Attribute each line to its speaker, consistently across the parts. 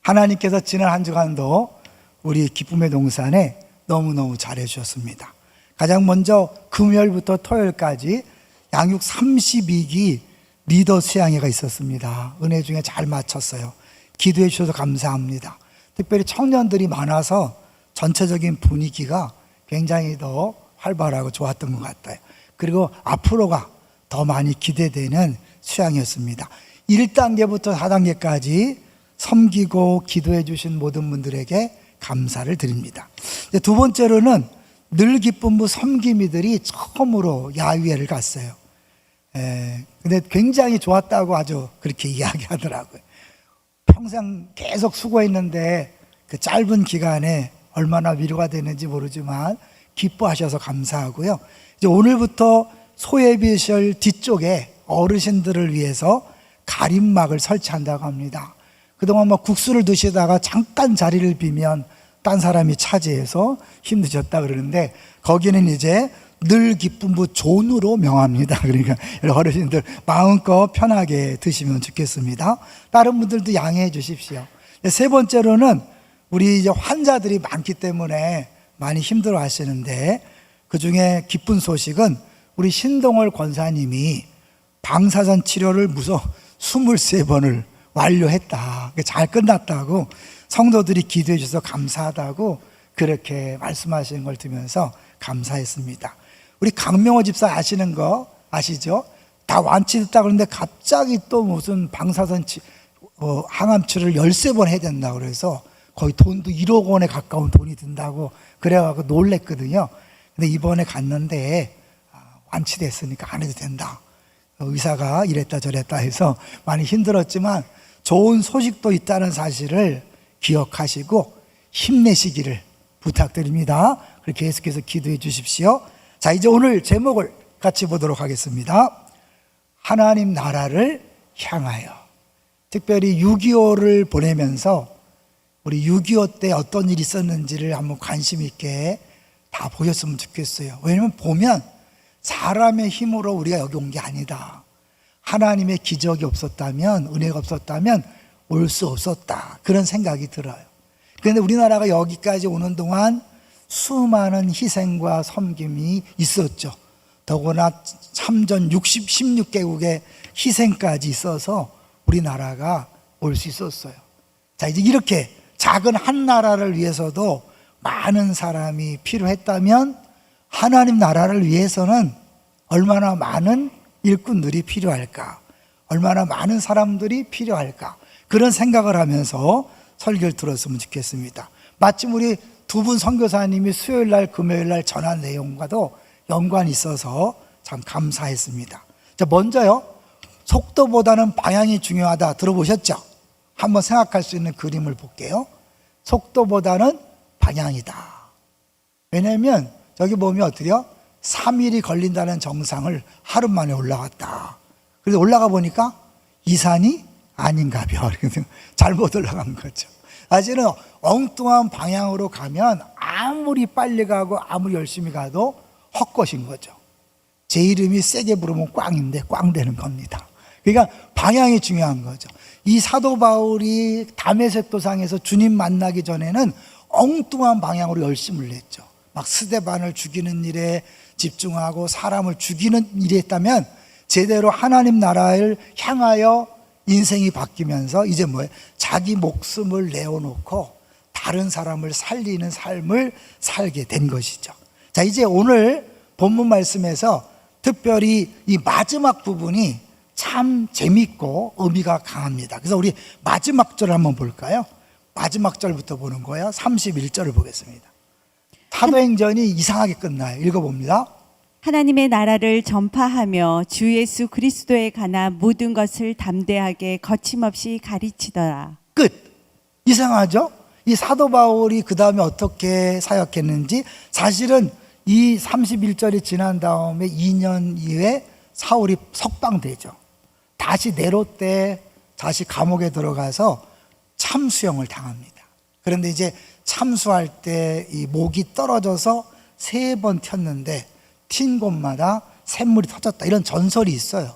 Speaker 1: 하나님께서 지난 한 주간도 우리 기쁨의 동산에 너무너무 잘해 주셨습니다. 가장 먼저 금요일부터 토요일까지 양육 32기 리더 수양회가 있었습니다. 은혜 중에 잘 마쳤어요. 기도해 주셔서 감사합니다. 특별히 청년들이 많아서 전체적인 분위기가 굉장히 더 활발하고 좋았던 것 같아요. 그리고 앞으로가 더 많이 기대되는 수양이었습니다. 1단계부터 4단계까지 섬기고 기도해 주신 모든 분들에게 감사를 드립니다. 두 번째로는 늘 기쁨부 섬기미들이 처음으로 야유회를 갔어요. 근데 굉장히 좋았다고 아주 그렇게 이야기하더라고요. 평생 계속 수고했는데 그 짧은 기간에 얼마나 위로가 되는지 모르지만 기뻐하셔서 감사하고요. 이제 오늘부터 소예비실 뒤쪽에 어르신들을 위해서 가림막을 설치한다고 합니다. 그동안 국수를 드시다가 잠깐 자리를 비면 딴 사람이 차지해서 힘드셨다 그러는데 거기는 이제 늘 기쁨부 존으로 명합니다. 그러니까 어르신들 마음껏 편하게 드시면 좋겠습니다. 다른 분들도 양해해 주십시오. 세 번째로는 우리 이제 환자들이 많기 때문에 많이 힘들어 하시는데 그 중에 기쁜 소식은 우리 신동월 권사님이 방사선 치료를 무려 23번을 완료했다. 잘 끝났다고 성도들이 기도해 주셔서 감사하다고 그렇게 말씀하시는 걸 들으면서 감사했습니다. 우리 강명호 집사 아시는 거 아시죠? 다 완치됐다 그러는데 갑자기 또 무슨 방사선 항암 치료를 13번 해야 된다고 그래서 거의 돈도 1억 원에 가까운 돈이 든다고 그래가지고 놀랬거든요. 근데 이번에 갔는데 완치됐으니까 안 해도 된다. 의사가 이랬다 저랬다 해서 많이 힘들었지만 좋은 소식도 있다는 사실을 기억하시고 힘내시기를 부탁드립니다. 그렇게 계속해서 기도해 주십시오. 자, 이제 오늘 제목을 같이 보도록 하겠습니다. 하나님 나라를 향하여. 특별히 6.25를 보내면서 우리 6.25 때 어떤 일이 있었는지를 한번 관심 있게 다 보셨으면 좋겠어요. 왜냐하면 보면 사람의 힘으로 우리가 여기 온 게 아니다. 하나님의 기적이 없었다면, 은혜가 없었다면 올 수 없었다. 그런 생각이 들어요. 그런데 우리나라가 여기까지 오는 동안 수많은 희생과 섬김이 있었죠. 더구나 참전 16개국의 희생까지 있어서 우리나라가 올 수 있었어요. 자, 이제 이렇게 작은 한 나라를 위해서도 많은 사람이 필요했다면 하나님 나라를 위해서는 얼마나 많은 일꾼들이 필요할까? 얼마나 많은 사람들이 필요할까? 그런 생각을 하면서 설교를 들었으면 좋겠습니다. 마침 우리 두 분 선교사님이 수요일날 금요일날 전한 내용과도 연관이 있어서 참 감사했습니다. 자, 먼저요, 속도보다는 방향이 중요하다 들어보셨죠? 한번 생각할 수 있는 그림을 볼게요. 속도보다는 방향이다. 왜냐하면 저기 보면 어때요? 3일이 걸린다는 정상을 하루 만에 올라갔다. 그래서 올라가 보니까 이 산이 아닌가벼. 잘못 올라간 거죠. 사실은 엉뚱한 방향으로 가면 아무리 빨리 가고 아무리 열심히 가도 헛것인 거죠. 제 이름이 세게 부르면 꽝인데 꽝 되는 겁니다. 그러니까 방향이 중요한 거죠. 이 사도 바울이 다메섹 도상에서 주님 만나기 전에는 엉뚱한 방향으로 열심을 냈죠. 막 스데반을 죽이는 일에 집중하고 사람을 죽이는 일이 했다면 제대로 하나님 나라를 향하여 인생이 바뀌면서 이제 뭐예요? 자기 목숨을 내어놓고 다른 사람을 살리는 삶을 살게 된 것이죠. 자, 이제 오늘 본문 말씀에서 특별히 이 마지막 부분이 참 재밌고 의미가 강합니다. 그래서 우리 마지막 절을 한번 볼까요? 마지막 절부터 보는 거예요. 31절을 보겠습니다. 사도행전이 이상하게 끝나요. 읽어봅니다.
Speaker 2: 하나님의 나라를 전파하며 주 예수 그리스도에 관한 모든 것을 담대하게 거침없이 가르치더라.
Speaker 1: 끝. 이상하죠? 이 사도 바울이 그 다음에 어떻게 사역했는지 사실은 이 31절이 지난 다음에 2년 이후에 사울이 석방되죠. 다시 네로 때 다시 감옥에 들어가서 참수형을 당합니다. 그런데 이제 참수할 때 이 목이 떨어져서 3번 튀었는데 튄 곳마다 샘물이 터졌다, 이런 전설이 있어요.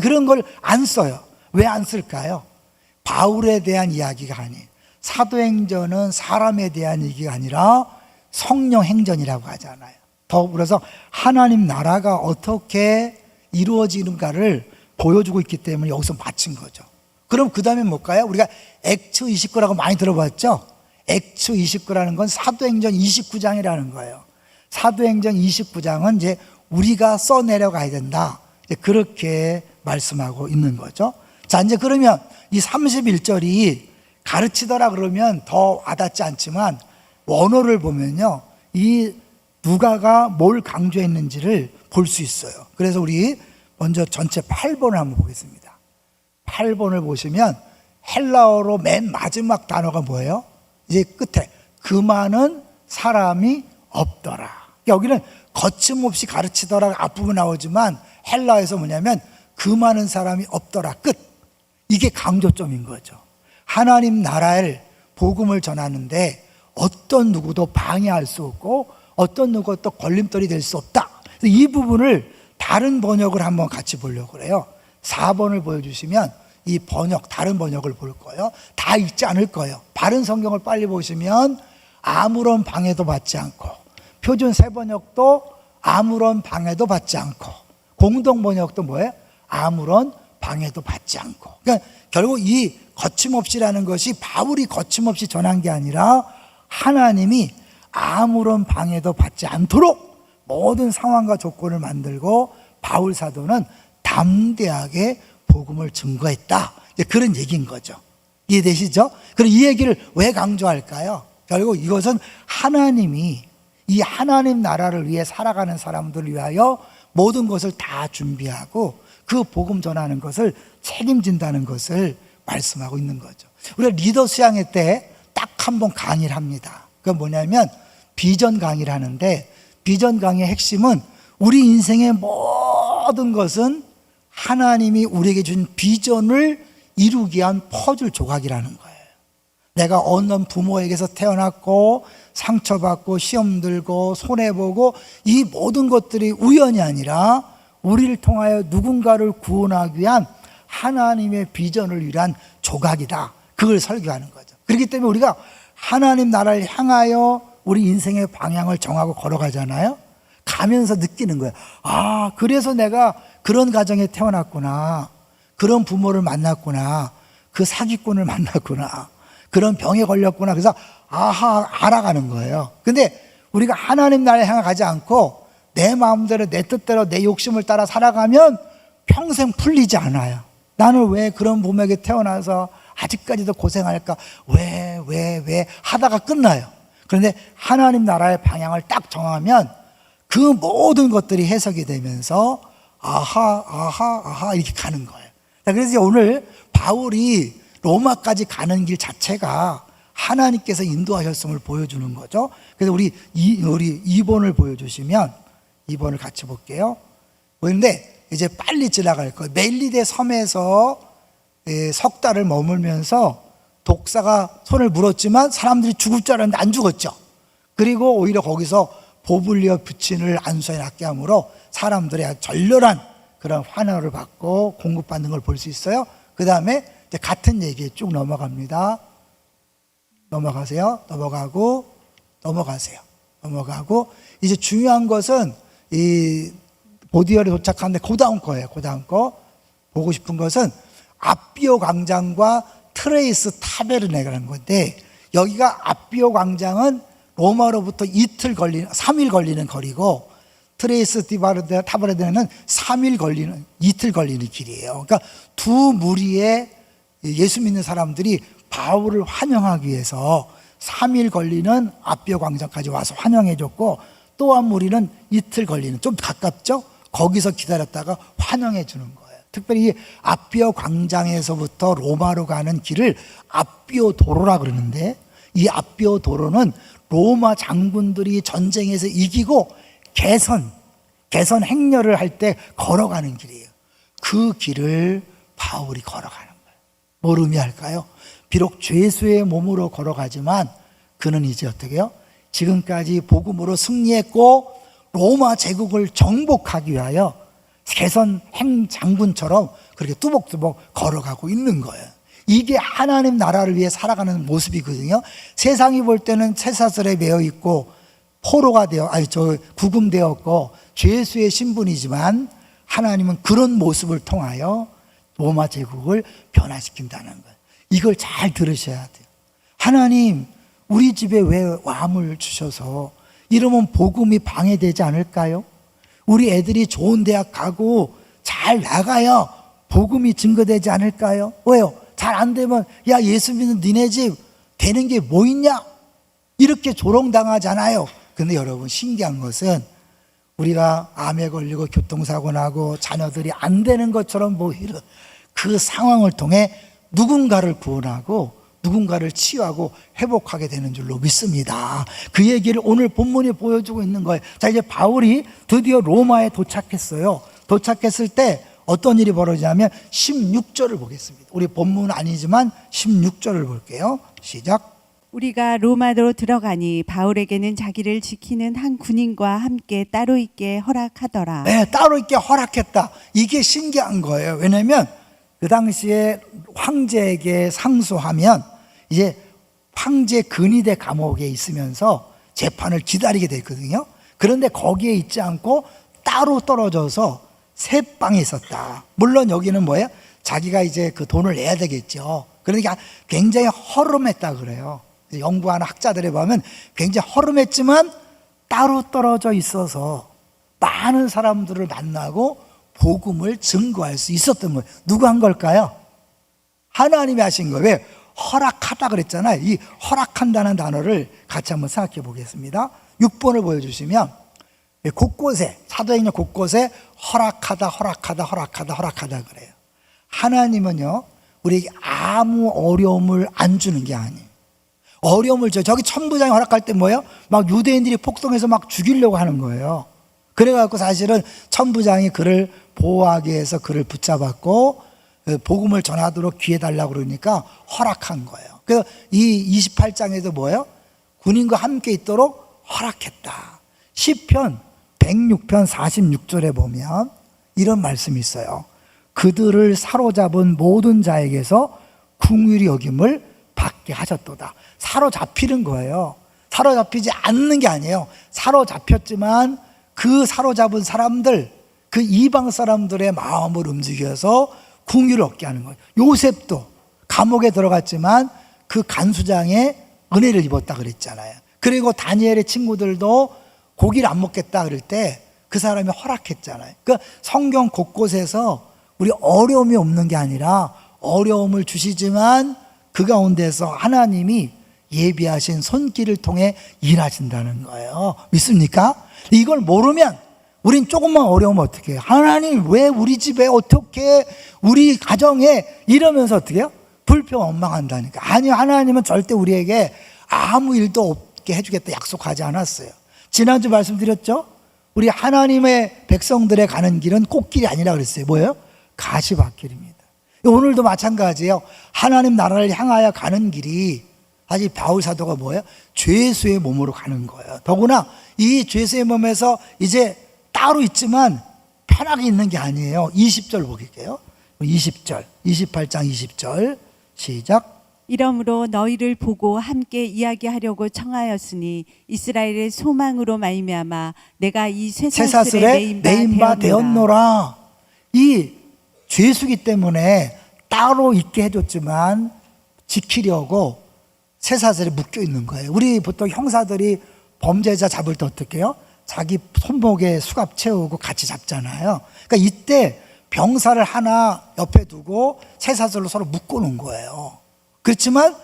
Speaker 1: 그런 걸 안 써요. 왜 안 쓸까요? 바울에 대한 이야기가 아니에요. 사도행전은 사람에 대한 얘기가 아니라 성령 행전이라고 하잖아요. 더불어서 하나님 나라가 어떻게 이루어지는가를 보여주고 있기 때문에 여기서 마친 거죠. 그럼 그 다음에 뭘까요? 우리가 액츠 29라고 많이 들어봤죠? 액츠 29라는 건 사도행전 29장이라는 거예요. 사도행전 29장은 이제 우리가 써내려가야 된다, 그렇게 말씀하고 있는 거죠. 자, 이제 그러면 이 31절이 가르치더라 그러면 더 와닿지 않지만 원어를 보면요, 이 누가가 뭘 강조했는지를 볼 수 있어요. 그래서 우리 먼저 전체 8번을 한번 보겠습니다. 8번을 보시면 헬라어로 맨 마지막 단어가 뭐예요? 이제 끝에 그 많은 사람이 없더라. 여기는 거침없이 가르치더라 앞부분 나오지만 헬라어에서 뭐냐면 그 많은 사람이 없더라, 끝. 이게 강조점인 거죠. 하나님 나라의 복음을 전하는데 어떤 누구도 방해할 수 없고 어떤 누구도 걸림돌이 될 수 없다. 이 부분을 다른 번역을 한번 같이 보려고 그래요. 4번을 보여주시면 이 번역, 다른 번역을 볼 거예요. 다 읽지 않을 거예요. 바른 성경을 빨리 보시면 아무런 방해도 받지 않고, 표준 새번역도 아무런 방해도 받지 않고, 공동 번역도 뭐예요? 아무런 방해도 받지 않고. 그러니까 결국 이 거침없이라는 것이 바울이 거침없이 전한 게 아니라 하나님이 아무런 방해도 받지 않도록 모든 상황과 조건을 만들고 바울 사도는 담대하게 복음을 증거했다, 그런 얘기인 거죠. 이해되시죠? 그럼 이 얘기를 왜 강조할까요? 결국 이것은 하나님이 이 하나님 나라를 위해 살아가는 사람들을 위하여 모든 것을 다 준비하고 그 복음 전하는 것을 책임진다는 것을 말씀하고 있는 거죠. 우리가 리더 수양회 때 딱 한 번 강의를 합니다. 그건 뭐냐면 비전 강의를 하는데, 비전 강의의 핵심은 우리 인생의 모든 것은 하나님이 우리에게 준 비전을 이루기 위한 퍼즐 조각이라는 거예요. 내가 어느 부모에게서 태어났고 상처받고 시험 들고 손해보고 이 모든 것들이 우연이 아니라 우리를 통하여 누군가를 구원하기 위한 하나님의 비전을 위한 조각이다, 그걸 설교하는 거죠. 그렇기 때문에 우리가 하나님 나라를 향하여 우리 인생의 방향을 정하고 걸어가잖아요. 가면서 느끼는 거예요. 아, 그래서 내가 그런 가정에 태어났구나, 그런 부모를 만났구나, 그 사기꾼을 만났구나, 그런 병에 걸렸구나. 그래서 아하, 알아가는 거예요. 근데 우리가 하나님 나라에 향해 가지 않고 내 마음대로 내 뜻대로 내 욕심을 따라 살아가면 평생 풀리지 않아요. 나는 왜 그런 부모에게 태어나서 아직까지도 고생할까, 왜 하다가 끝나요. 그런데 하나님 나라의 방향을 딱 정하면 그 모든 것들이 해석이 되면서 아하 이렇게 가는 거예요. 그래서 오늘 바울이 로마까지 가는 길 자체가 하나님께서 인도하셨음을 보여주는 거죠. 그래서 우리 2번을 보여주시면 2번을 같이 볼게요. 그런데 이제 빨리 지나갈 거예요. 멜리데 섬에서 석 달을 머물면서 독사가 손을 물었지만 사람들이 죽을 줄 알았는데 안 죽었죠. 그리고 오히려 거기서 보블리오 부친을 안수에 낫게 함으로 사람들의 절렬한 그런 환호를 받고 공급받는 걸 볼 수 있어요. 그 다음에 같은 얘기에 쭉 넘어갑니다. 넘어가고 이제 중요한 것은 이 보디얼에 도착하는데 그 다음 거예요. 그 다음 거 보고 싶은 것은 아비오 광장과 트레이스 타베르네라는 건데, 여기가 아비오 광장은 로마로부터 3일 걸리는 거리고 트레이스 타베르네는 2일 걸리는 길이에요. 그러니까 두 무리의 예수 믿는 사람들이 바울을 환영하기 위해서 3일 걸리는 아비오 광장까지 와서 환영해 줬고, 또 한 무리는 이틀 걸리는, 좀 가깝죠? 거기서 기다렸다가 환영해 주는 거예요. 특별히 이 아비오 광장에서부터 로마로 가는 길을 아비오 도로라 그러는데, 이 아비오 도로는 로마 장군들이 전쟁에서 이기고 개선 행렬을 할 때 걸어가는 길이에요. 그 길을 바울이 걸어가는 거예요. 뭘 의미할까요? 비록 죄수의 몸으로 걸어가지만 그는 이제 어떻게 해요? 지금까지 복음으로 승리했고 로마 제국을 정복하기 위하여 개선 행장군처럼 그렇게 뚜벅뚜벅 걸어가고 있는 거예요. 이게 하나님 나라를 위해 살아가는 모습이거든요. 세상이 볼 때는 쇠사슬에 매여 있고 포로가 구금되었고 죄수의 신분이지만 하나님은 그런 모습을 통하여 로마 제국을 변화시킨다는 거예요. 이걸 잘 들으셔야 돼요. 하나님, 우리 집에 왜 와물 주셔서 이러면 복음이 방해되지 않을까요? 우리 애들이 좋은 대학 가고 잘 나가야 복음이 증거되지 않을까요? 왜요? 잘 안 되면 야, 예수 믿는 니네 집 되는 게 뭐 있냐? 이렇게 조롱당하잖아요. 근데 여러분, 신기한 것은 우리가 암에 걸리고 교통사고 나고 자녀들이 안 되는 것처럼 보이는 그 상황을 통해 누군가를 구원하고 누군가를 치유하고 회복하게 되는 줄로 믿습니다. 그 얘기를 오늘 본문이 보여주고 있는 거예요. 자, 이제 바울이 드디어 로마에 도착했어요. 도착했을 때 어떤 일이 벌어지냐면 16절을 보겠습니다. 우리 본문은 아니지만 16절을 볼게요. 시작.
Speaker 2: 우리가 로마로 들어가니 바울에게는 자기를 지키는 한 군인과 함께 따로 있게 허락하더라.
Speaker 1: 네, 따로 있게 허락했다. 이게 신기한 거예요. 왜냐하면 그 당시에 황제에게 상소하면 이제 황제 근위대 감옥에 있으면서 재판을 기다리게 됐거든요. 그런데 거기에 있지 않고 따로 떨어져서 새 방에 있었다. 물론 여기는 뭐예요? 자기가 이제 그 돈을 내야 되겠죠. 그러니까 굉장히 허름했다 그래요. 연구하는 학자들에 보면 굉장히 허름했지만 따로 떨어져 있어서 많은 사람들을 만나고 복음을 증거할 수 있었던 거예요. 누가 한 걸까요? 하나님이 하신 거예요. 왜? 허락하다 그랬잖아요. 이 허락한다는 단어를 같이 한번 생각해 보겠습니다. 6번을 보여주시면 곳곳에, 사도행전 곳곳에 허락하다 그래요. 하나님은요, 우리에게 아무 어려움을 안 주는 게 아니에요. 어려움을 줘요. 저기 천부장이 허락할 때 뭐예요? 막 유대인들이 폭동해서 막 죽이려고 하는 거예요. 그래갖고 사실은 천부장이 그를 보호하기 위해서 그를 붙잡았고 복음을 전하도록 기회 달라고 그러니까 허락한 거예요. 그래서 이 28장에도 뭐예요? 군인과 함께 있도록 허락했다. 시편 106편 46절에 보면 이런 말씀이 있어요. 그들을 사로잡은 모든 자에게서 긍휼히 여김을 받게 하셨도다. 사로잡히는 거예요. 사로잡히지 않는 게 아니에요. 사로잡혔지만 그 사로잡은 사람들, 그 이방 사람들의 마음을 움직여서 긍휼을 얻게 하는 거예요. 요셉도 감옥에 들어갔지만 그 간수장의 은혜를 입었다 그랬잖아요. 그리고 다니엘의 친구들도 고기를 안 먹겠다 그럴 때 그 사람이 허락했잖아요. 그러니까 성경 곳곳에서 우리 어려움이 없는 게 아니라 어려움을 주시지만 그 가운데서 하나님이 예비하신 손길을 통해 일하신다는 거예요. 믿습니까? 이걸 모르면 우린 조금만 어려우면 어떻게 해요? 하나님 왜 우리 집에 어떻게 우리 가정에 이러면서 어떻게 해요? 불평원망한다니까. 아니, 하나님은 절대 우리에게 아무 일도 없게 해주겠다 약속하지 않았어요. 지난주 말씀드렸죠? 우리 하나님의 백성들의 가는 길은 꽃길이 아니라 그랬어요. 뭐예요? 가시밭길입니다. 오늘도 마찬가지예요. 하나님 나라를 향하여 가는 길이 아직 바울 사도가 뭐예요? 죄수의 몸으로 가는 거예요. 더구나 이 죄수의 몸에서 이제 따로 있지만 편하게 있는 게 아니에요. 20절 보길게요. 20절, 28장 20절 시작.
Speaker 2: 이러므로 너희를 보고 함께 이야기하려고 청하였으니 이스라엘의 소망으로 말미암아 내가 이 쇠사슬에
Speaker 1: 매인 바 되었노라. 이 죄수기 때문에 따로 있게 해줬지만 지키려고 쇠사슬에 묶여 있는 거예요. 우리 보통 형사들이 범죄자 잡을 때 어떻게 해요? 자기 손목에 수갑 채우고 같이 잡잖아요. 그러니까 이때 병사를 하나 옆에 두고 쇠사슬로 서로 묶어 놓은 거예요. 그렇지만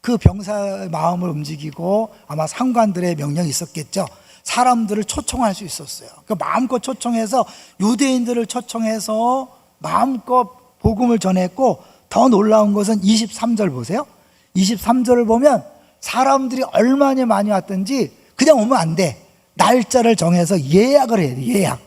Speaker 1: 그 병사의 마음을 움직이고 아마 상관들의 명령이 있었겠죠. 사람들을 초청할 수 있었어요. 그 마음껏 초청해서 유대인들을 초청해서 마음껏 복음을 전했고, 더 놀라운 것은 23절 보세요. 23절을 보면 사람들이 얼마나 많이 왔든지 그냥 오면 안 돼. 날짜를 정해서 예약을 해야 돼. 예약.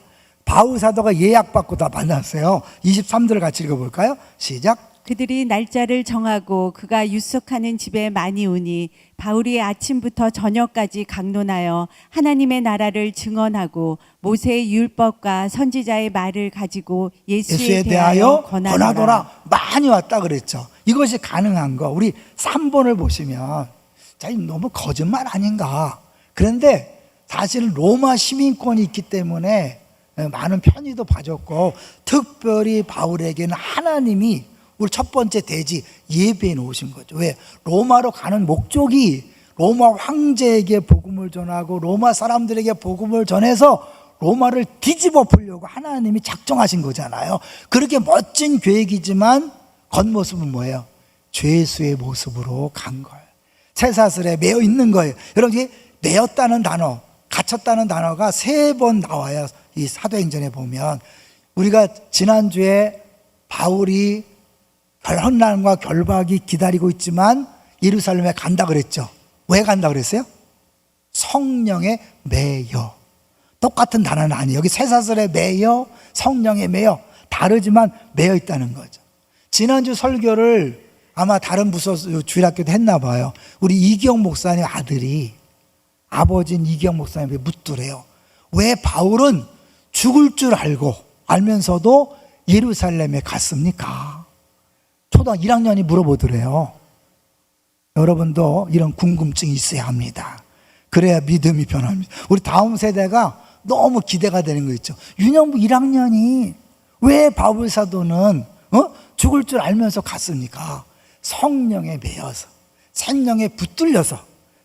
Speaker 1: 바울 사도가 예약받고 다 만났어요. 23절을 같이 읽어볼까요? 시작.
Speaker 2: 그들이 날짜를 정하고 그가 유숙하는 집에 많이 오니 바울이 아침부터 저녁까지 강론하여 하나님의 나라를 증언하고 모세의 율법과 선지자의 말을 가지고 예수에 대하여 권하노라.
Speaker 1: 많이 왔다 그랬죠. 이것이 가능한 거. 우리 3번을 보시면 자, 너무 거짓말 아닌가. 그런데 사실 로마 시민권이 있기 때문에 많은 편의도 봐줬고, 특별히 바울에게는 하나님이 우리 첫 번째 대지 예배해 놓으신 거죠. 왜? 로마로 가는 목적이 로마 황제에게 복음을 전하고 로마 사람들에게 복음을 전해서 로마를 뒤집어 보려고 하나님이 작정하신 거잖아요. 그렇게 멋진 계획이지만 겉모습은 뭐예요? 죄수의 모습으로 간 거예요. 쇠사슬에 매여 있는 거예요. 여러분, 이게 매였다는 단어, 갇혔다는 단어가 3번 나와요. 이 사도행전에 보면. 우리가 지난주에 바울이 환난과 결박이 기다리고 있지만 예루살렘에 간다 그랬죠. 왜 간다 그랬어요? 성령에 매여. 똑같은 단어는 아니에요. 여기 쇠사슬에 매여, 성령에 매여. 다르지만 매여 있다는 거죠. 지난주 설교를 아마 다른 부서 주일학교도 했나 봐요. 우리 이기영 목사님 아들이, 아버지인 이기영 목사님이 묻더래요. 왜 바울은 죽을 줄 알면서도 예루살렘에 갔습니까? 초등학교 1학년이 물어보더래요. 여러분도 이런 궁금증이 있어야 합니다. 그래야 믿음이 변합니다. 우리 다음 세대가 너무 기대가 되는 거 있죠. 유년부 1학년이 왜 바울 사도는 죽을 줄 알면서 갔습니까? 성령에 매여서, 성령에 붙들려서,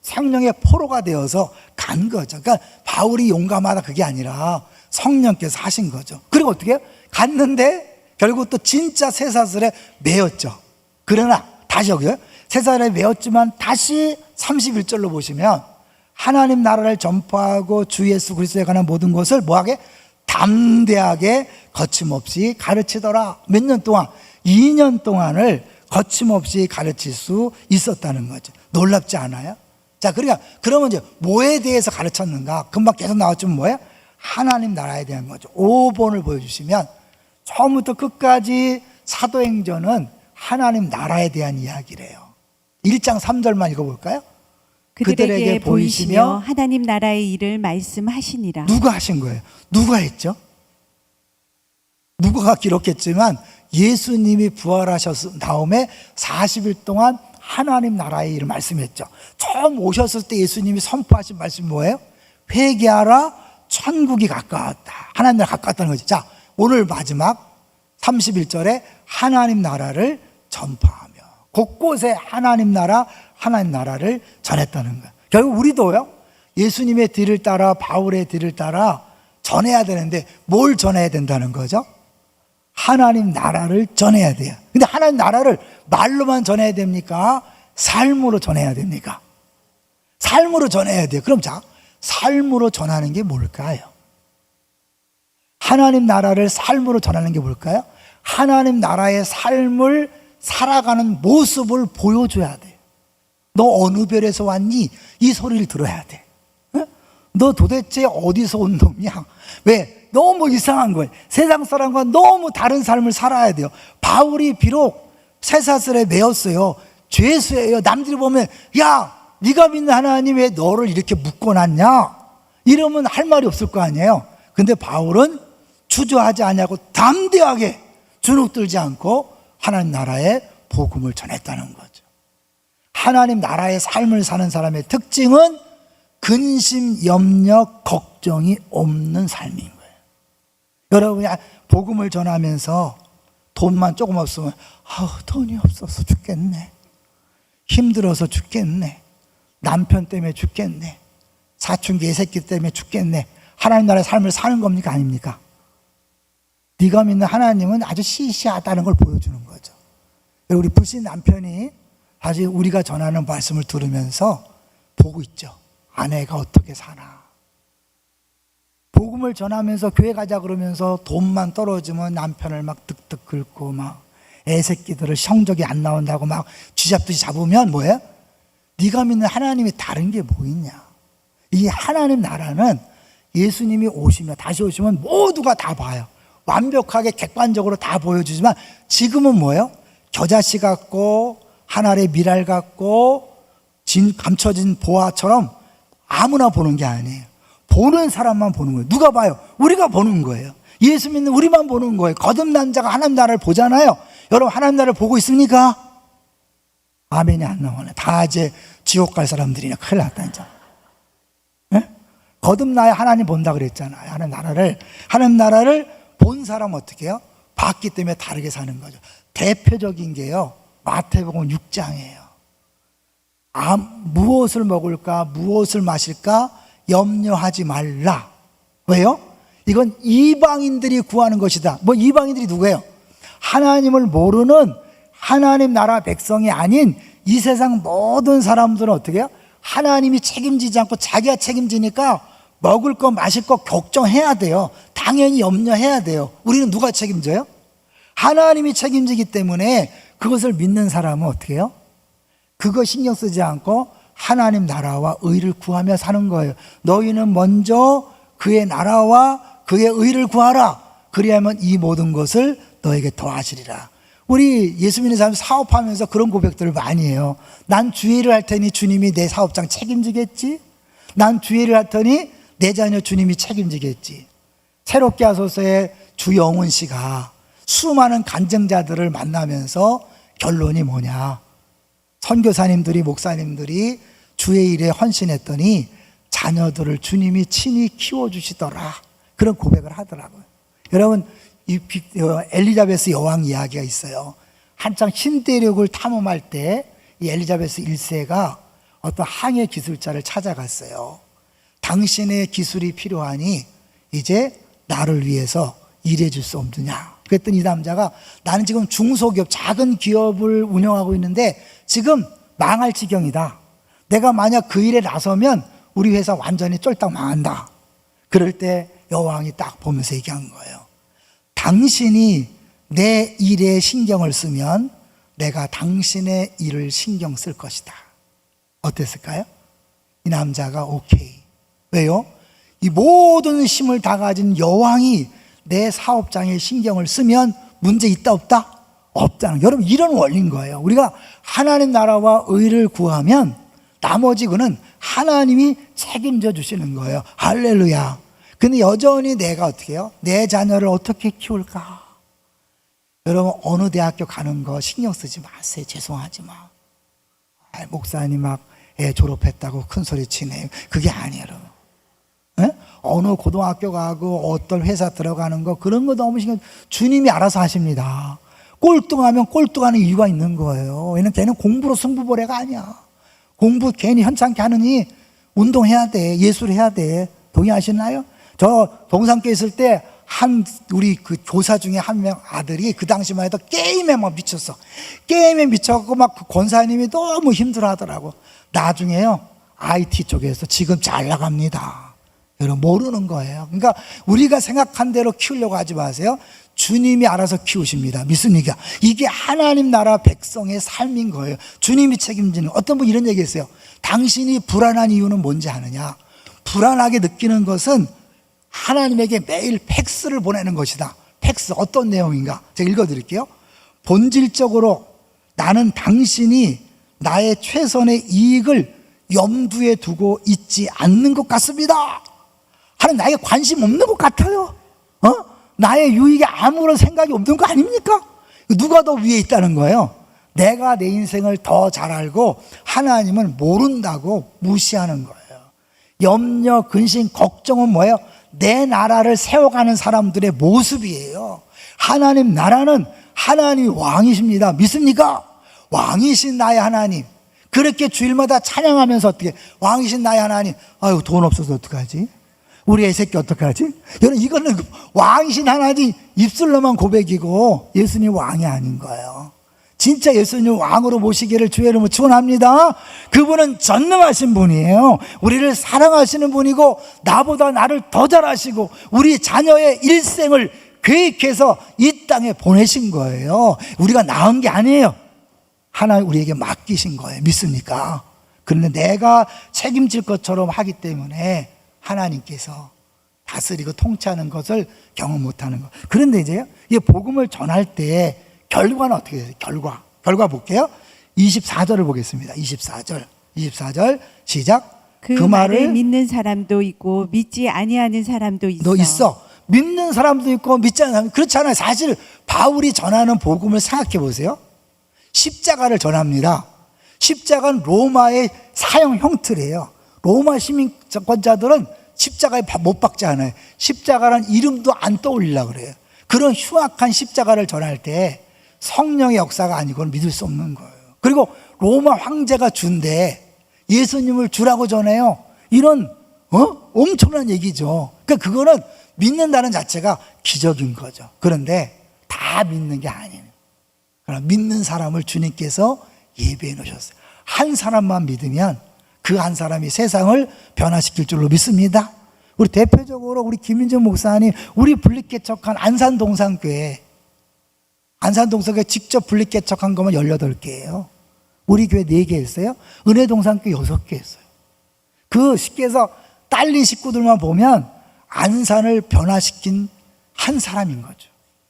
Speaker 1: 성령의 포로가 되어서 간 거죠. 그러니까 바울이 용감하다 그게 아니라 성령께서 하신 거죠. 그리고 어떻게 해요? 갔는데 결국 또 진짜 쇠사슬에 매였죠. 그러나 다시 여기요. 쇠사슬에 매였지만 다시 31절로 보시면 하나님 나라를 전파하고 주 예수 그리스도에 관한 모든 것을 뭐하게? 담대하게 거침없이 가르치더라. 몇 년 동안? 2년 동안을 거침없이 가르칠 수 있었다는 거죠. 놀랍지 않아요? 자, 그러니까 그러면 이제 뭐에 대해서 가르쳤는가? 금방 계속 나왔지만 뭐예요? 하나님 나라에 대한 거죠. 5번을 보여주시면 처음부터 끝까지 사도행전은 하나님 나라에 대한 이야기래요. 1장 3절만 읽어볼까요?
Speaker 2: 그들에게 보이시며 하나님 나라의 일을 말씀하시니라.
Speaker 1: 누가 하신 거예요? 누가 했죠? 누가가 기록했지만 예수님이 부활하셨 다음에 40일 동안 하나님 나라의 일을 말씀했죠. 처음 오셨을 때 예수님이 선포하신 말씀이 뭐예요? 회개하라, 천국이 가까웠다. 하나님 나라 가까웠다는 거죠. 자, 오늘 마지막 31절에 하나님 나라를 전파하며 곳곳에 하나님 나라를 전했다는 거예요. 결국 우리도요, 예수님의 뒤를 따라 바울의 뒤를 따라 전해야 되는데 뭘 전해야 된다는 거죠? 하나님 나라를 전해야 돼요. 근데 하나님 나라를 말로만 전해야 됩니까? 삶으로 전해야 됩니까? 삶으로 전해야 돼요. 그럼 자, 삶으로 전하는 게 뭘까요? 하나님 나라를 삶으로 전하는 게 뭘까요? 하나님 나라의 삶을 살아가는 모습을 보여줘야 돼요. 너 어느 별에서 왔니? 이 소리를 들어야 돼. 너 도대체 어디서 온 놈이야? 왜? 너무 이상한 거예요. 세상 사람과 너무 다른 삶을 살아야 돼요. 바울이 비록 쇠사슬에 매였어요. 죄수예요. 남들이 보면 야, 네가 믿는 하나님 왜 너를 이렇게 묶어놨냐? 이러면 할 말이 없을 거 아니에요. 근데 바울은 주저하지 않냐고 담대하게 주눅들지 않고 하나님 나라의 복음을 전했다는 거죠. 하나님 나라의 삶을 사는 사람의 특징은 근심, 염려, 걱정이 없는 삶인 거예요. 여러분이 복음을 전하면서 돈만 조금 없으면 돈이 없어서 죽겠네, 힘들어서 죽겠네, 남편 때문에 죽겠네, 사춘기 애새끼 때문에 죽겠네, 하나님 나라의 삶을 사는 겁니까? 아닙니까? 네가 믿는 하나님은 아주 시시하다는 걸 보여주는 거죠. 우리 불신 남편이 사실 우리가 전하는 말씀을 들으면서 보고 있죠. 아내가 어떻게 사나. 복음을 전하면서 교회 가자 그러면서 돈만 떨어지면 남편을 막 득득 긁고 막 애새끼들을 성적이 안 나온다고 막 쥐잡듯이 잡으면 뭐예요? 네가 믿는 하나님이 다른 게 뭐 있냐. 이 하나님 나라는 예수님이 오시면 다시 오시면 모두가 다 봐요. 완벽하게 객관적으로 다 보여주지만 지금은 뭐예요? 겨자씨 같고 하늘의 미랄 같고 감춰진 보화처럼 아무나 보는 게 아니에요. 보는 사람만 보는 거예요. 누가 봐요? 우리가 보는 거예요. 예수 믿는 우리만 보는 거예요. 거듭난 자가 하나님 나라를 보잖아요. 여러분 하나님 나라를 보고 있습니까? 아멘이 안 나오네. 다 이제 지옥 갈 사람들이냐. 큰일 났다 이제. 네? 거듭나야 하나님 본다 그랬잖아요. 하나님 나라를 본 사람은 어떻게 해요? 봤기 때문에 다르게 사는 거죠. 대표적인 게요, 마태복음 6장이에요. 무엇을 먹을까 무엇을 마실까 염려하지 말라. 왜요? 이건 이방인들이 구하는 것이다. 뭐 이방인들이 누구예요? 하나님을 모르는 하나님 나라 백성이 아닌 이 세상 모든 사람들은 어떻게 해요? 하나님이 책임지지 않고 자기가 책임지니까 먹을 거 마실 거 걱정해야 돼요. 당연히 염려해야 돼요. 우리는 누가 책임져요? 하나님이 책임지기 때문에 그것을 믿는 사람은 어떻게 해요? 그거 신경 쓰지 않고 하나님 나라와 의를 구하며 사는 거예요. 너희는 먼저 그의 나라와 그의 의를 구하라. 그리하면 이 모든 것을 너에게 더하시리라. 우리 예수 믿는 사람 사업하면서 그런 고백들을 많이 해요. 난 주일을 할 테니 주님이 내 사업장 책임지겠지. 난 주일을 할 테니 내 자녀 주님이 책임지겠지. 새롭게 하소서의 주영훈 씨가 수많은 간증자들을 만나면서 결론이 뭐냐? 선교사님들이 목사님들이 주의 일에 헌신했더니 자녀들을 주님이 친히 키워주시더라. 그런 고백을 하더라고요. 여러분 이 엘리자베스 여왕 이야기가 있어요. 한창 신대륙을 탐험할 때 이 엘리자베스 1세가 어떤 항해 기술자를 찾아갔어요. 당신의 기술이 필요하니 이제 나를 위해서 일해 줄 수 없느냐. 그랬더니 이 남자가 나는 지금 중소기업 작은 기업을 운영하고 있는데 지금 망할 지경이다. 내가 만약 그 일에 나서면 우리 회사 완전히 쫄딱 망한다. 그럴 때 여왕이 딱 보면서 얘기한 거예요. 당신이 내 일에 신경을 쓰면 내가 당신의 일을 신경 쓸 것이다. 어땠을까요? 이 남자가 오케이. 왜요? 이 모든 힘을 다 가진 여왕이 내 사업장에 신경을 쓰면 문제 있다 없다? 없다는. 여러분 이런 원리인 거예요. 우리가 하나님 나라와 의를 구하면 나머지 그는 하나님이 책임져 주시는 거예요. 할렐루야. 근데 여전히 내가 어떻게 해요? 내 자녀를 어떻게 키울까? 여러분 어느 대학교 가는 거 신경 쓰지 마세요. 죄송하지만 목사님 막 애 졸업했다고 큰 소리 치네요. 그게 아니에요. 여러분. 에? 어느 고등학교 가고 어떤 회사 들어가는 거 그런 거 너무 신경. 주님이 알아서 하십니다. 꼴등하면 꼴등하는 이유가 있는 거예요. 왜냐면 걔는 공부로 승부보래가 아니야. 공부 괜히 현찮게 하느니 운동해야 돼. 예술해야 돼. 동의하시나요? 저 동산교회 있을 때 우리 그 교사 중에 한 명 아들이 그 당시만 해도 게임에 막 미쳤어. 게임에 미쳐갖고 막 그 권사님이 너무 힘들어 하더라고. 나중에요, IT 쪽에서 지금 잘 나갑니다. 여러분, 모르는 거예요. 그러니까 우리가 생각한 대로 키우려고 하지 마세요. 주님이 알아서 키우십니다. 믿습니까? 이게 하나님 나라 백성의 삶인 거예요. 주님이 책임지는. 어떤 분 이런 얘기 했어요. 당신이 불안한 이유는 뭔지 아느냐? 불안하게 느끼는 것은 하나님에게 매일 팩스를 보내는 것이다. 팩스 어떤 내용인가? 제가 읽어드릴게요. 본질적으로 나는 당신이 나의 최선의 이익을 염두에 두고 있지 않는 것 같습니다. 하나님 나에게 관심 없는 것 같아요. 나의 유익에 아무런 생각이 없는 거 아닙니까? 누가 더 위에 있다는 거예요? 내가 내 인생을 더 잘 알고 하나님은 모른다고 무시하는 거예요. 염려, 근심, 걱정은 뭐예요? 내 나라를 세워가는 사람들의 모습이에요. 하나님 나라는 하나님이 왕이십니다. 믿습니까? 왕이신 나의 하나님. 그렇게 주일마다 찬양하면서 어떻게 왕이신 나의 하나님. 아유, 돈 없어서 어떡하지? 우리 애 새끼 어떡하지? 여러분, 이거는 왕이신 하나님 입술로만 고백이고 예수님 왕이 아닌 거예요. 진짜 예수님 왕으로 모시기를 주의 이름으로 축원합니다. 그분은 전능하신 분이에요. 우리를 사랑하시는 분이고 나보다 나를 더 잘하시고 우리 자녀의 일생을 계획해서 이 땅에 보내신 거예요. 우리가 낳은 게 아니에요. 하나님 우리에게 맡기신 거예요. 믿습니까? 그런데 내가 책임질 것처럼 하기 때문에 하나님께서 다스리고 통치하는 것을 경험 못하는 것. 그런데 이제 이 복음을 전할 때 결과는 어떻게 돼요? 결과 볼게요. 24절을 보겠습니다. 24절 시작.
Speaker 2: 그 말을 믿는 사람도 있고 믿지 아니하는 사람도 있어.
Speaker 1: 너 있어. 믿는 사람도 있고 믿지 않는 사람도. 그렇잖아요. 사실 바울이 전하는 복음을 생각해 보세요. 십자가를 전합니다. 십자가는 로마의 사형 형틀이에요. 로마 시민권자들은 십자가에 못 박지 않아요. 십자가라는 이름도 안 떠올리려고 그래요. 그런 흉악한 십자가를 전할 때 성령의 역사가 아니고는 믿을 수 없는 거예요. 그리고 로마 황제가 준대 예수님을 주라고 전해요. 이런 엄청난 얘기죠. 그러니까 그거는 믿는다는 자체가 기적인 거죠. 그런데 다 믿는 게 아니에요. 그러나 믿는 사람을 주님께서 예배해 놓으셨어요. 한 사람만 믿으면 그 한 사람이 세상을 변화시킬 줄로 믿습니다. 우리 대표적으로 우리 김인정 목사님, 우리 분립개척한 안산동산교회 직접 분립개척한 것만 18개예요. 우리 교회 4개 했어요. 은혜동산교회 6개 했어요. 그 쉽게 해서 딸린 식구들만 보면 안산을 변화시킨 한 사람인 거죠.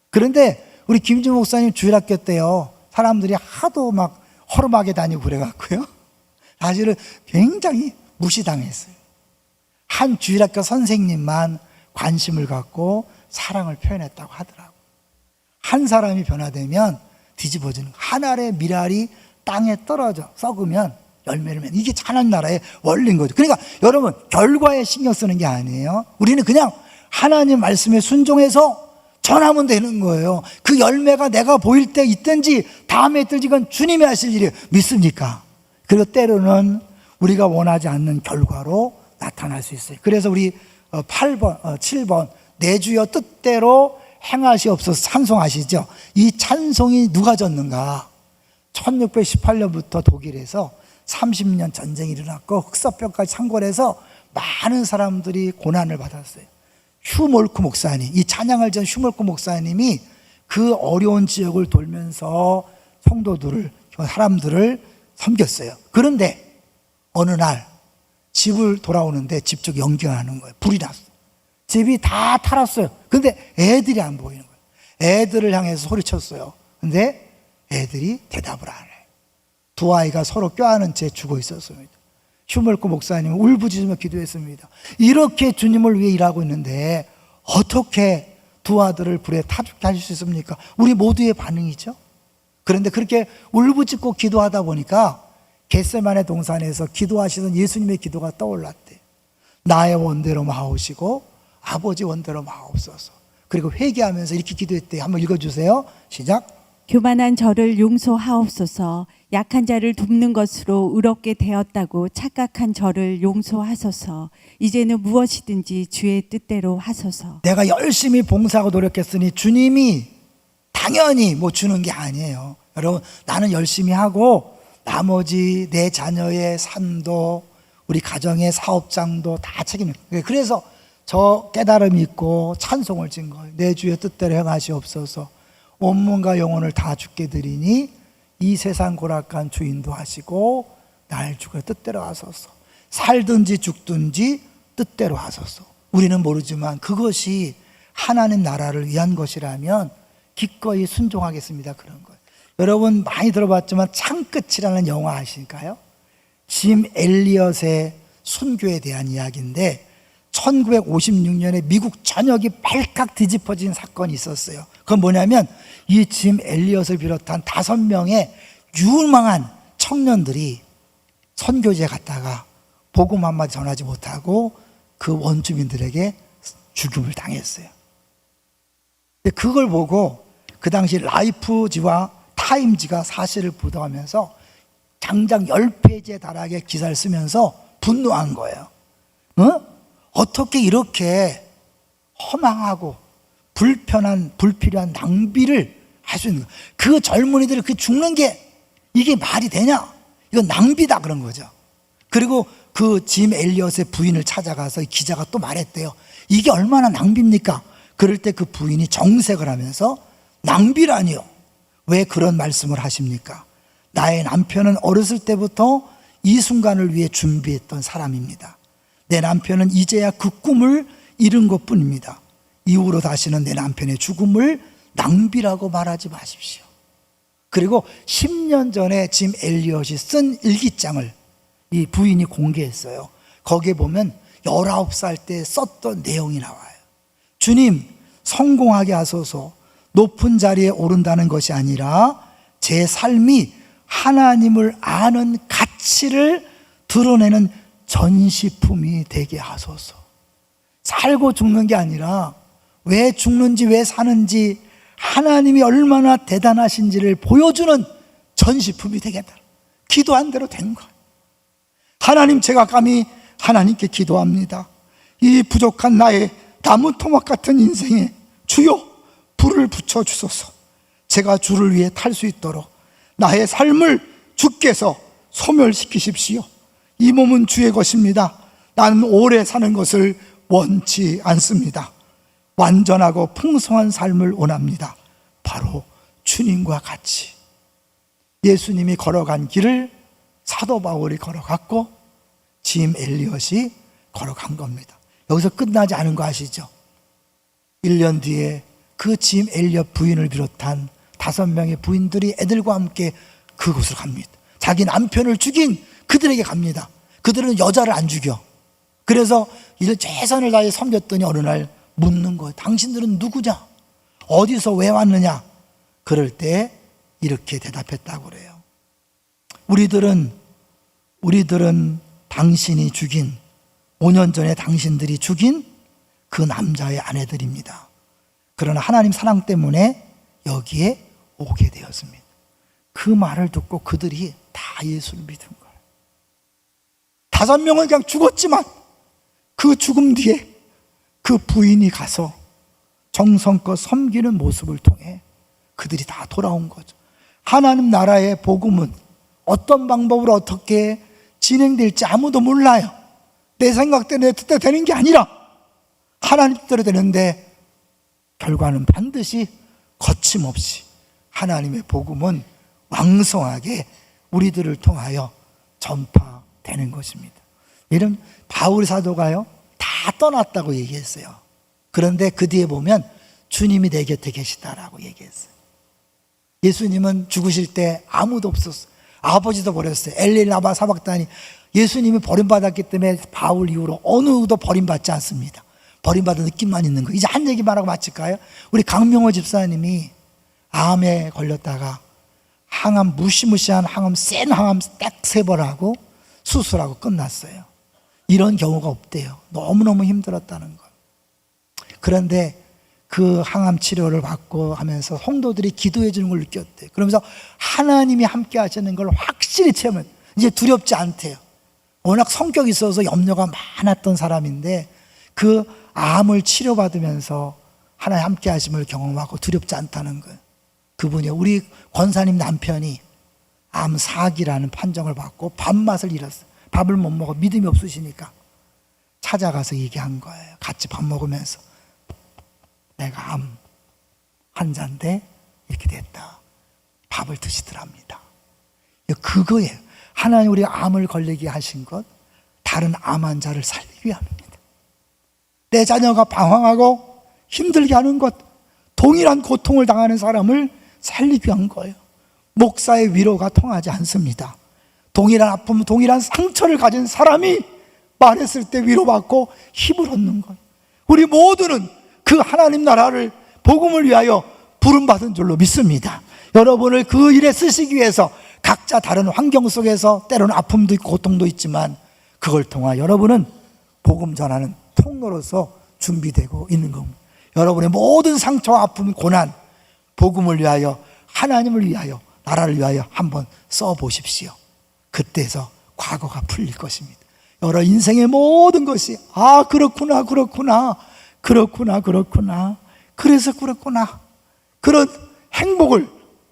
Speaker 1: 그런데 우리 김인정 목사님 주일학교 때요, 사람들이 하도 막 허름하게 다니고 그래갖고요, 사실은 굉장히 무시당했어요. 한 주일학교 선생님만 관심을 갖고 사랑을 표현했다고 하더라고요. 한 사람이 변화되면 뒤집어지는, 한 알의 밀알이 땅에 떨어져 썩으면 열매를 맺는, 이게 하나님 나라의 원리인 거죠. 그러니까 여러분, 결과에 신경 쓰는 게 아니에요. 우리는 그냥 하나님 말씀에 순종해서 전하면 되는 거예요. 그 열매가 내가 보일 때 있든지 다음에 있든지 그건 주님이 하실 일이에요. 믿습니까? 그리고 때로는 우리가 원하지 않는 결과로 나타날 수 있어요. 그래서 우리 7번 내 주여 뜻대로 행하시옵소서 찬송하시죠. 이 찬송이 누가 졌는가? 1618년부터 독일에서 30년 전쟁이 일어났고 흑사병까지 창궐해서 많은 사람들이 고난을 받았어요. 휴몰크 목사님, 이 찬양을 전 휴몰크 목사님이 그 어려운 지역을 돌면서 성도들을, 사람들을 섬겼어요. 그런데 어느 날 집을 돌아오는데 집 쪽 연기가 나는 거예요. 불이 났어요. 집이 다 탈았어요. 근데 애들이 안 보이는 거예요. 애들을 향해서 소리쳤어요. 근데 애들이 대답을 안 해요. 두 아이가 서로 껴안은 채 죽어 있었습니다. 휴멀코 목사님은 울부짖으며 기도했습니다. 이렇게 주님을 위해 일하고 있는데 어떻게 두 아들을 불에 타 죽게 하실 수 있습니까? 우리 모두의 반응이죠. 그런데 그렇게 울부짖고 기도하다 보니까 겟세마네 동산에서 기도하시던 예수님의 기도가 떠올랐대요. 나의 원대로 마옵시고 아버지 원대로 마옵소서. 그리고 회개하면서 이렇게 기도했대요. 한번 읽어주세요. 시작.
Speaker 2: 교만한 저를 용서하옵소서. 약한 자를 돕는 것으로 의롭게 되었다고 착각한 저를 용서하소서. 이제는 무엇이든지 주의 뜻대로 하소서.
Speaker 1: 내가 열심히 봉사하고 노력했으니 주님이 당연히 뭐 주는 게 아니에요. 여러분, 나는 열심히 하고 나머지 내 자녀의 삶도 우리 가정의 사업장도 다 책임져요. 그래서 저 깨달음이 있고 찬송을 진 거예요. 내 주의 뜻대로 행하시옵소서. 온몸과 영혼을 다 주께 드리니 이 세상 고락한 주인도 하시고 날 주의 뜻대로 하소서. 살든지 죽든지 뜻대로 하소서. 우리는 모르지만 그것이 하나님 나라를 위한 것이라면 기꺼이 순종하겠습니다. 그런 거예요. 여러분 많이 들어봤지만 창끝이라는 영화 아실까요? 짐 엘리엇의 순교에 대한 이야기인데 1956년에 미국 전역이 발칵 뒤집어진 사건이 있었어요. 그건 뭐냐면 이 짐 엘리엇을 비롯한 5명의 유망한 청년들이 선교지에 갔다가 복음 한마디 전하지 못하고 그 원주민들에게 죽임을 당했어요. 근데 그걸 보고 그 당시 라이프지와 타임지가 사실을 보도하면서 장장 10페이지에 달하게 기사를 쓰면서 분노한 거예요. 어떻게 이렇게 허망하고 불필요한 낭비를 할 수 있는 거야. 그 젊은이들이 그 죽는 게 이게 말이 되냐? 이건 낭비다 그런 거죠. 그리고 그 짐 엘리엇의 부인을 찾아가서 이 기자가 또 말했대요. 이게 얼마나 낭비입니까? 그럴 때 그 부인이 정색을 하면서 낭비라니요. 왜 그런 말씀을 하십니까? 나의 남편은 어렸을 때부터 이 순간을 위해 준비했던 사람입니다. 내 남편은 이제야 그 꿈을 이룬 것뿐입니다. 이후로 다시는 내 남편의 죽음을 낭비라고 말하지 마십시오. 그리고 10년 전에 짐 엘리엇이 쓴 일기장을 이 부인이 공개했어요. 거기에 보면 19살 때 썼던 내용이 나와요. 주님, 성공하게 하소서. 높은 자리에 오른다는 것이 아니라 제 삶이 하나님을 아는 가치를 드러내는 전시품이 되게 하소서. 살고 죽는 게 아니라 왜 죽는지 왜 사는지 하나님이 얼마나 대단하신지를 보여주는 전시품이 되겠다. 기도한 대로 된 거예요. 하나님, 제가 감히 하나님께 기도합니다. 이 부족한 나의 나무 토막 같은 인생에 주여 불을 붙여주소서. 제가 주를 위해 탈 수 있도록 나의 삶을 주께서 소멸시키십시오. 이 몸은 주의 것입니다. 나는 오래 사는 것을 원치 않습니다. 완전하고 풍성한 삶을 원합니다. 바로 주님과 같이. 예수님이 걸어간 길을 사도 바울이 걸어갔고 짐 엘리엇이 걸어간 겁니다. 여기서 끝나지 않은 거 아시죠? 1년 뒤에 그 짐 엘리엇 부인을 비롯한 5명의 부인들이 애들과 함께 그곳으로 갑니다. 자기 남편을 죽인 그들에게 갑니다. 그들은 여자를 안 죽여. 그래서 이를 최선을 다해 섬겼더니 어느 날 묻는 거예요. 당신들은 누구냐? 어디서 왜 왔느냐? 그럴 때 이렇게 대답했다고 그래요. 우리들은 당신이 죽인 5년 전에 당신들이 죽인 그 남자의 아내들입니다. 그러나 하나님 사랑 때문에 여기에 오게 되었습니다. 그 말을 듣고 그들이 다 예수를 믿은 거예요. 5명은 그냥 죽었지만 그 죽음 뒤에 그 부인이 가서 정성껏 섬기는 모습을 통해 그들이 다 돌아온 거죠. 하나님 나라의 복음은 어떤 방법으로 어떻게 진행될지 아무도 몰라요. 내 생각대로 내 뜻대로 되는 게 아니라 하나님 뜻대로 되는데 결과는 반드시 거침없이 하나님의 복음은 왕성하게 우리들을 통하여 전파되는 것입니다. 이런 바울 사도가요 다 떠났다고 얘기했어요. 그런데 그 뒤에 보면 주님이 내 곁에 계시다라고 얘기했어요. 예수님은 죽으실 때 아무도 없었어요. 아버지도 버렸어요. 엘리나바 사박단이. 예수님이 버림받았기 때문에 바울 이후로 어느 누구도 버림받지 않습니다. 버림받은 느낌만 있는 거예요. 이제 한 얘기만 하고 마칠까요? 우리 강명호 집사님이 암에 걸렸다가 항암, 무시무시한 항암, 센 항암 딱 3번 하고 수술하고 끝났어요. 이런 경우가 없대요. 너무너무 힘들었다는 거. 그런데 그 항암 치료를 받고 하면서 성도들이 기도해 주는 걸 느꼈대요. 그러면서 하나님이 함께 하시는 걸 확실히 체험해요. 이제 두렵지 않대요. 워낙 성격이 있어서 염려가 많았던 사람인데 그 암을 치료받으면서 하나님 함께 하심을 경험하고 두렵지 않다는 거예요. 그분이 우리 권사님 남편이 암 4기라는 판정을 받고 밥맛을 잃었어요. 밥을 못 먹어. 믿음이 없으시니까 찾아가서 얘기한 거예요. 같이 밥 먹으면서 내가 암 환자인데 이렇게 됐다. 밥을 드시더랍니다. 그거예요. 하나님 우리 암을 걸리게 하신 것, 다른 암 환자를 살리기 위함입니다. 내 자녀가 방황하고 힘들게 하는 것, 동일한 고통을 당하는 사람을 살리기 위한 거예요. 목사의 위로가 통하지 않습니다. 동일한 아픔, 동일한 상처를 가진 사람이 말했을 때 위로받고 힘을 얻는 거예요. 우리 모두는 그 하나님 나라를 복음을 위하여 부름받은 줄로 믿습니다. 여러분을 그 일에 쓰시기 위해서 각자 다른 환경 속에서 때로는 아픔도 있고 고통도 있지만 그걸 통하 여러분은 복음 전하는 통로로서 준비되고 있는 겁니다. 여러분의 모든 상처와 아픔, 고난, 복음을 위하여, 하나님을 위하여, 나라를 위하여 한번 써보십시오. 그때서 과거가 풀릴 것입니다. 여러 인생의 모든 것이 그렇구나 그래서 그렇구나 그런 행복을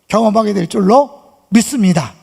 Speaker 1: 경험하게 될 줄로 믿습니다.